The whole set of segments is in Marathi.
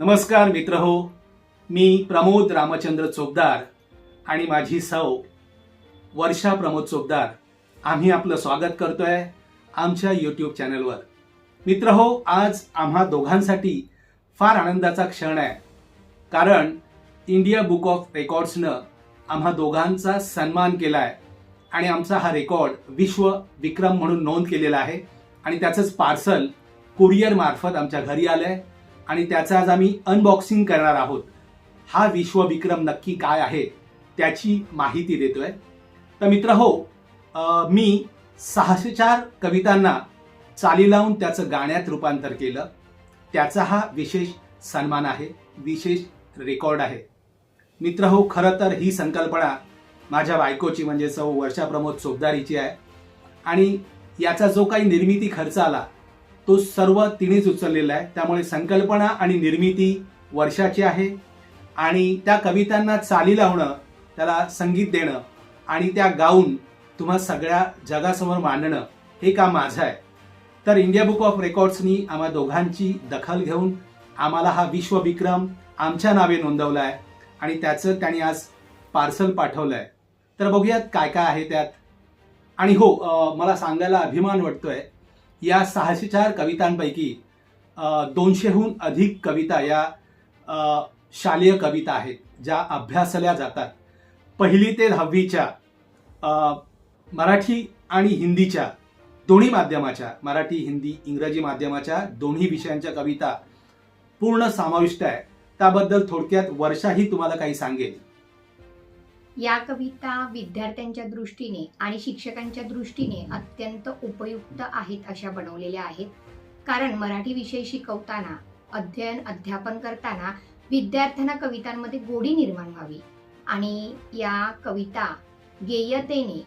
नमस्कार मित्रहो, मी प्रमोद रामचंद्र चोपदार आणि माझी सौ वर्षा प्रमोद चोपदार आम्ही आपलं स्वागत करतोय आमच्या YouTube चॅनलवर। मित्रहो, आज आम्हा दोघांसाठी फार आनंदाचा क्षण आहे, कारण इंडिया बुक ऑफ रेकॉर्ड्सनं आम्हा दोघांचा सन्मान केलाय आणि आमचा हा रेकॉर्ड विश्व विक्रम म्हणून नोंद केलेला आहे आणि त्याचंच पार्सल कुरिअर मार्फत आमच्या घरी आलंय आणि त्याचं आज आम्ही अनबॉक्सिंग करणार आहोत। हा विश्व विक्रम नक्की काय आहे त्याची माहिती देतोय। तर मित्रहो, मी 604 कवितांना चाली लावून त्याचं गाण्यात रूपांतर केलं। त्याचा हा विशेष सन्मान आहे, विशेष रेकॉर्ड आहे। मित्रहो, खरं तर ही संकल्पना माझ्या बायकोची म्हणजे सौ वर्षा प्रमोद चोपदारीची आहे आणि याचा जो काही निर्मिती खर्च आला तो सर्व तिनेच उचललेला आहे। त्यामुळे संकल्पना आणि निर्मिती वर्षाची आहे आणि त्या कवितांना चाली लावणं, त्याला संगीत देणं आणि त्या गाऊन तुम्हा सगळ्या जगासमोर मांडणं हे काम माझं आहे। तर इंडिया बुक ऑफ रेकॉर्ड्सनी आम्हा दोघांची दखल घेऊन आम्हाला हा विश्व विक्रम आमच्या नावे नोंदवला आहे आणि त्याचं त्यांनी आज पार्सल पाठवलंय। तर बघूयात काय काय आहे त्यात। आणि हो, मला सांगायला अभिमान वाटतोय, या 604 कवितांपैकी 200हून अधिक कविता या शालेय कविता आहेत ज्या अभ्यासल्या जातात। 1ली ते 10वीच्या मराठी आणि हिंदीच्या दोन्ही माध्यमाच्या, मराठी हिंदी इंग्रजी माध्यमाच्या दोन्ही विषयांच्या कविता पूर्ण समाविष्ट आहे। त्याबद्दल थोडक्यात वर्षा ही तुम्हाला काही सांगेल। या कविता विद्यार्थ्यांच्या दृष्टीने आणि शिक्षकांच्या दृष्टीने अत्यंत उपयुक्त आहेत अशा बनवलेल्या आहेत। कारण मराठी विषय शिकवताना, अध्यापन करताना विद्यार्थ्यांना कवितांमध्ये गोडी निर्माण व्हावी आणि या कविता गेयतेने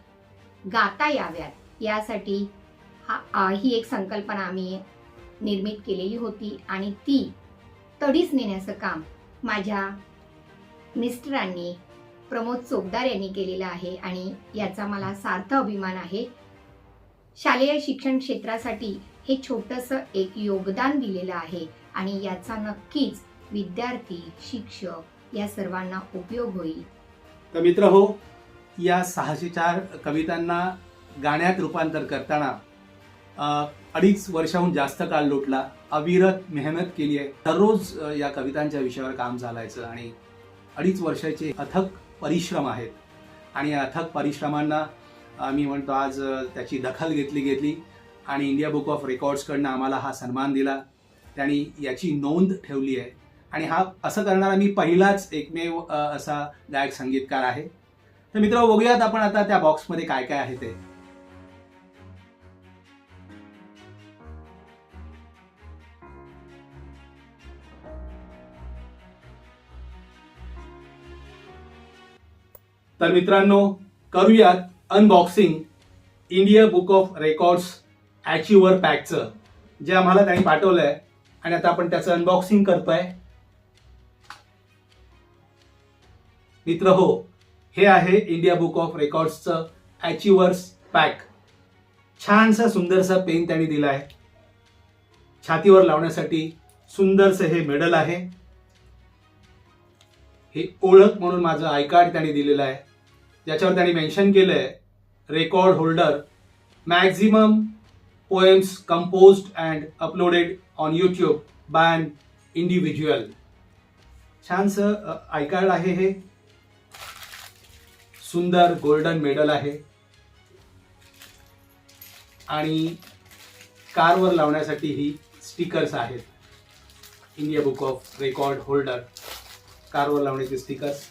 गाता याव्यात यासाठी ही एक संकल्पना आम्ही निर्मित केलेली होती आणि ती तडीस नेण्याचं काम माझ्या मिस्टरांनी प्रमोद चोपदार यांनी केलेला आहे आणि याचा मला सार्थ अभिमान आहे। शालेय शिक्षण क्षेत्रासाठी हे छोटंसं एक योगदान दिलेलं आहे आणि याचा नक्कीच विद्यार्थी, शिक्षक या सर्वांना उपयोग होईल। तर मित्रहो, या 604 कवितांना गाण्यात रूपांतर करताना 2.5 वर्षाहून जास्त काळ लोटला, अविरत मेहनत केली आहे। दररोज या कवितांच्या विषयावर काम चालायचं आणि 2.5 वर्षाचे अथक परिश्रम आहेत आणि या अथक परिश्रमांना मी म्हणतो आज त्याची दखल घेतली आणि इंडिया बुक ऑफ रेकॉर्ड्सकडनं आम्हाला हा सन्मान दिला। त्यांनी याची नोंद ठेवली आहे आणि हा असं करणारा मी पहिलाच एकमेव असा गायक संगीतकार आहे। तर मित्र, बघूयात आपण आता त्या बॉक्समध्ये काय काय आहे ते। तर मित्रांनो, करूयात unboxing India book of records achiever पॅकचं, जे आम्हाला त्यांनी पाठवलंय आणि आता आपण त्याचं अनबॉक्सिंग करतोय। मित्र हो, हे आहे इंडिया बुक ऑफ रेकॉर्ड्सचं अचिव्हर्स पॅक। छानसा सुंदरसा पेन त्यांनी दिलाय, छातीवर लावण्यासाठी सुंदरसं हे मेडल आहे, हे ओळख म्हणून माझं आय कार्ड त्यांनी दिलेलं आहे, ज्याच्यावर त्यांनी मेन्शन केलंय record holder, maximum poems composed and uploaded on YouTube by an individual. छानसं आय कार्ड आहे, हे सुंदर गोल्डन मेडल आहे आणि कारवर लावण्यासाठी ही स्टिकर्स आहेत। India book of record holder, कारवर लावण्याचे स्टिकर्स।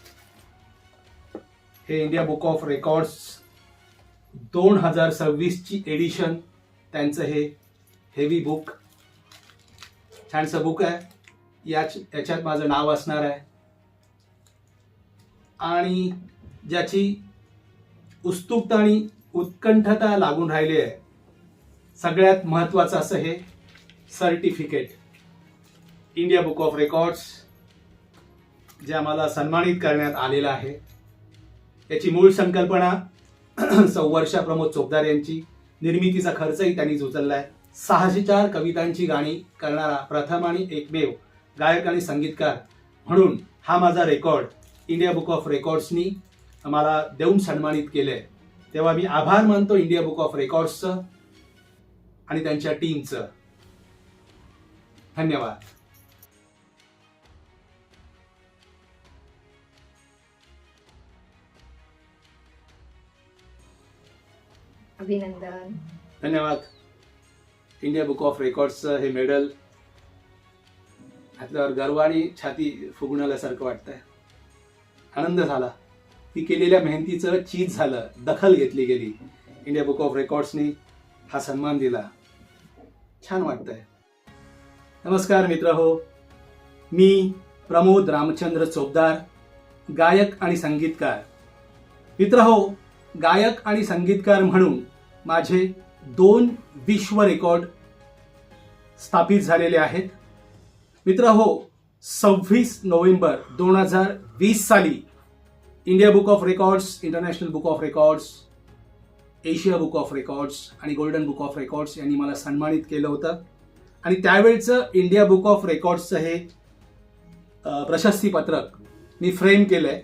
हे इंडिया बुक ऑफ रेकॉर्ड्स 2026ची एडिशन, त्यांचं हे हेवी बुक, छानसं बुक आहे। याच्यात माझं नाव असणार आहे आणि ज्याची उत्सुकता आणि उत्कंठता लागून राहिली आहे। सगळ्यात महत्त्वाचं असं हे certificate, India book of records जे आम्हाला सन्मानित करण्यात आलेलं आहे। याची मूळ संकल्पना सौ वर्षा प्रमोद चोपदार यांची, निर्मितीचा खर्चही त्यांनीच उचललाय। 604 कवितांची गाणी करणारा प्रथम आणि एकमेव गायक आणि संगीतकार म्हणून हा माझा रेकॉर्ड इंडिया बुक ऑफ रेकॉर्ड्सनी मला देऊन सन्मानित केलंय, तेव्हा मी आभार मानतो इंडिया बुक ऑफ रेकॉर्ड्सचं आणि त्यांच्या टीमचं. धन्यवाद. अभिनंदन. धन्यवाद. इंडिया बुक ऑफ रेकॉर्ड्सचं हे मेडल घातल्यावर गर्व आणि छाती फुगण्यासारखं वाटतंय. आनंद झाला की केलेल्या मेहनतीचं चीज झालं, दखल घेतली गेली. इंडिया बुक ऑफ रेकॉर्ड्सनी हा सन्मान दिला. छान वाटतंय. नमस्कार मित्र हो, मी प्रमोद रामचंद्र चोपदार, गायक आणि संगीतकार. मित्र हो, गायक आणि संगीतकार म्हणून माझे 2 विश्व रेकॉर्ड स्थापित झालेले आहेत. मित्र हो, 26 नोव्हेंबर 2020 साली India book of records, international book of records, Asia book of records आणि गोल्डन बुक ऑफ रेकॉर्ड्स यांनी मला सन्मानित केलं होतं. आणि त्यावेळचं इंडिया बुक ऑफ रेकॉर्ड्सचं हे प्रशस्तीपत्रक मी फ्रेम केलंय.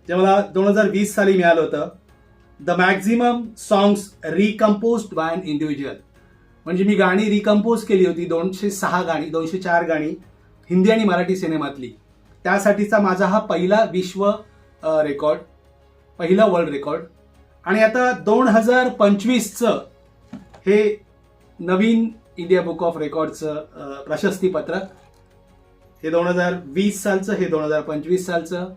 जे मला 2020 साली मिळालं होतं, the maximum songs recomposed by an individual. म्हणजे मी गाणी रिकम्पोज केली होती, 204 गाणी हिंदी आणि मराठी सिनेमातली. त्यासाठीचा माझा हा पहिला विश्व रेकॉर्ड, पहिला वर्ल्ड रेकॉर्ड. आणि आता 2025चं हे नवीन इंडिया बुक ऑफ रेकॉर्डचं प्रशस्तीपत्रक, हे 2020 सालचं, हे 2025 सालचं.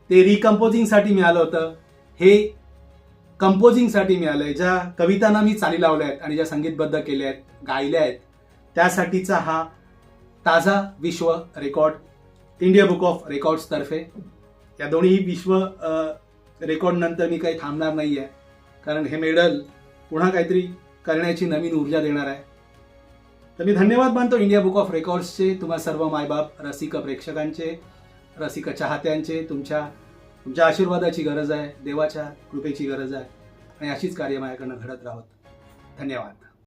ते रिकम्पोजिंगसाठी मिळालं होतं, हे कंपोजिंगसाठी मिळालंय. ज्या कवितांना मी चाली लावल्या आहेत आणि ज्या संगीतबद्ध केल्या आहेत, गायल्या आहेत, त्यासाठीचा हा ताजा विश्व record India book of records तर्फे. या दोन्ही विश्व रेकॉर्ड नंतर मी काही थांबणार नाही आहे, कारण हे मेडल पुन्हा काहीतरी करण्याची नवीन ऊर्जा देणार आहे. तर मी धन्यवाद मानतो इंडिया बुक ऑफ रेकॉर्ड्सचे, तुम्हा सर्व मायबाप, रसिक प्रेक्षकांचे, रसिक चाहत्यांचे. तुमच्या आशीर्वादाची गरज आहे, देवाच्या कृपेची गरज आहे आणि अशीच कार्य माझ्याकडनं घडत राहोत. धन्यवाद.